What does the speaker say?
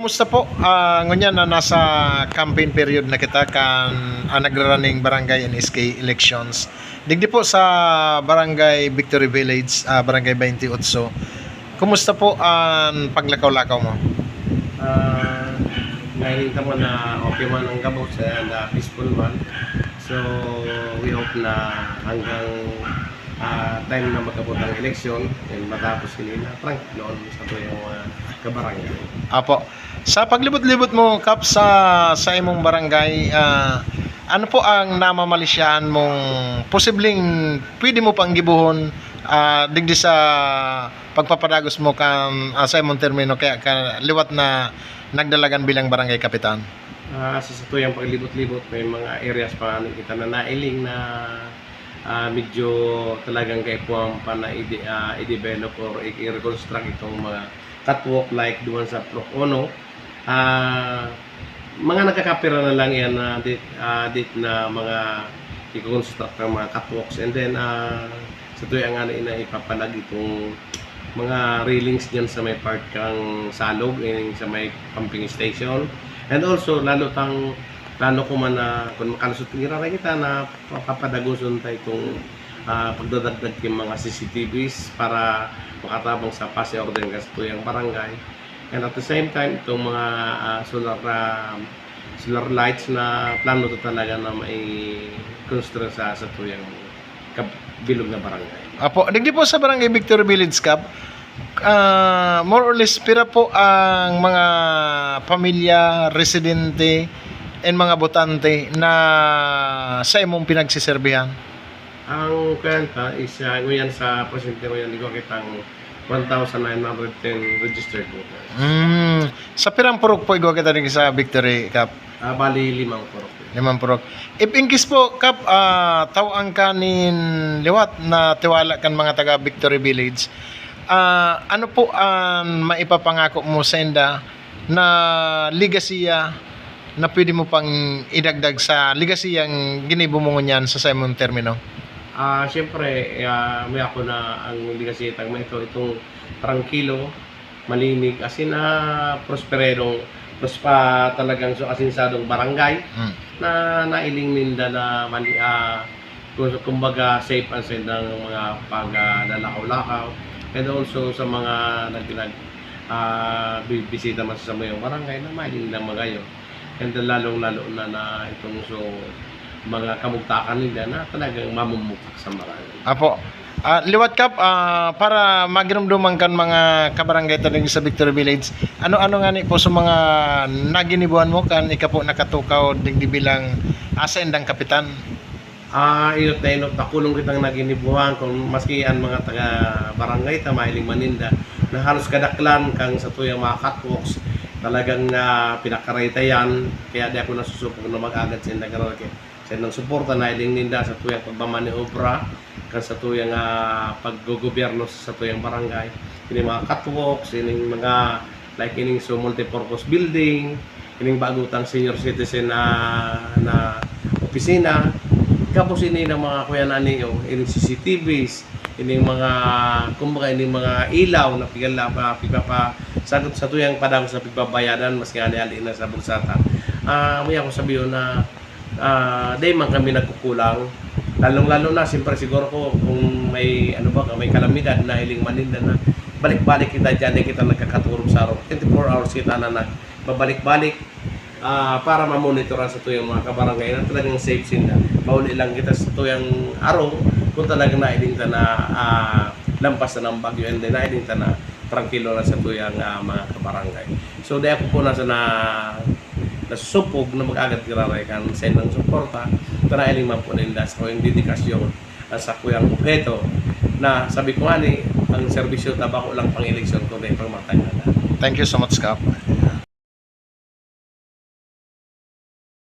Kumusta po? Ngunyan na nasa campaign period na kita kan nagrarunning barangay and SK elections. Digdi po sa barangay Victory Village, barangay 28. Kumusta po ang paglakaw-lakaw mo? Nakikita mo na okay man ang gabos and peaceful man. So we hope na hanggang time na magkabot ang eleksyon and matapos sila na tranquilo sa tuyong kabarangay. Apo. Sa paglibot-libot mo kap sa imong barangay, ano po ang namamalisyahan mong posibleng pwede mo pang gibuhon digdi sa pagpapadagos mo kan sa imong termino kaya ka liwat na nagdalagan bilang barangay kapitan? Sa tuyong paglibot-libot may mga areas pa kita na nailing na medyo talagang kaipuan pa na i-develop or i-reconstruct itong mga catwalk like doon sa Proc Ono. Mga nagkakapira na lang yan dit na mga i-construct ng mga catwalks and then sa tuyang na ipapalag itong mga railings dyan sa may part kang Salog sa may pumping station and also lalo ko man na kung makalusot iraray kita na papadaguson tayo itong pagdadagdag yung mga CCTVs para makatabang sa pass order ng tuyang barangay. And at the same time, itong mga solar lights na plano to talaga na may construct sa tuyang bilog na barangay. Apo, digdi po sa barangay Victory Village Cup, more or less pira po ang mga pamilya, residente, and mga botante na sa imong pinagsiserbihan? Ang kwenta is ngayon sa presente ngayon, hindi ko kitang 1,910 registered voters. Sa pirang purok po igwa kita rin sa Victory Cup? Bali 5 purok. 5 purok. If in case po, Kap, tawang kanin liwat na tiwala kan mga taga Victory Village, ano po ang maipapangako mo sa enda na ligasiya na pwede mo pang idagdag sa ligasiyang ginibumungon yan sa Simon Termino? Siyempre, may ako na ang ligasiyang tagma itong tranquilo, malinig, asin prospererong talagang asinsadong barangay na nailing ninda na kumbaga safe and sound ng mga paglalakaw-lakaw and also sa mga bibisita man sa mayong barangay na mailing ng magayo and lalong-lalo na itong mga kamugtakan nila na talagang mamumutak sa barangay. Apo. Liwat Kap, para magirumduman kan mga kabarangay talaga sa Victory Village, ano-ano nga ni po sa mga naginibuhan mo kan ika po nakatukaw digdi bilang asa endang kapitan? Iyot na inot, takulong kitang naginibuhan kung maski ang mga taga barangay tamahiling maninda na halos kadaklan kang sa tuyang mga catwalks talagang pinakarayta yan kaya di ako nasusupog na mag-agad sa indang kararake sa indang suporta na iling ninda sa tuyang pagmamaniobra kan sa tuyang paggogobyerno sa tuyang barangay ining mga catwalks, ining mga like ining multipurpose building, ining bagutang senior citizen na opisina kapos ini ng mga kuya na niyo ining CCTVs, ining mga kumbaga ining mga ilaw na sagot sa tuyang padang sa pigbabayadan mas nga alin na sa bursata. May ako sabihin na day man kami nagkukulang lalong-lalo na siyempre siguro ko kung may may kalamidad na hiling maninda na balik-balik kita dyan kita nagkakaturog sa araw 24 hours kita na nagbabalik-balik para mamonitoran sa tuyang mga kabarangay na talagang safe sila mauli lang kita sa tuyang araw kung talagang nailing ta na lampas na ng bagyo and then nailing ta na tranquilo na sa tuyang mga kabarangay. So dahil ako po nasa nasusupog na mag-agad kiraray kan sa ng suporta para iling man po nila sa kuyang dedikasyon sa kuyang objeto na sabi ko nga ang serbisyo tabako lang pang eleksyon ko na pang matangala. Thank you so much, Kap.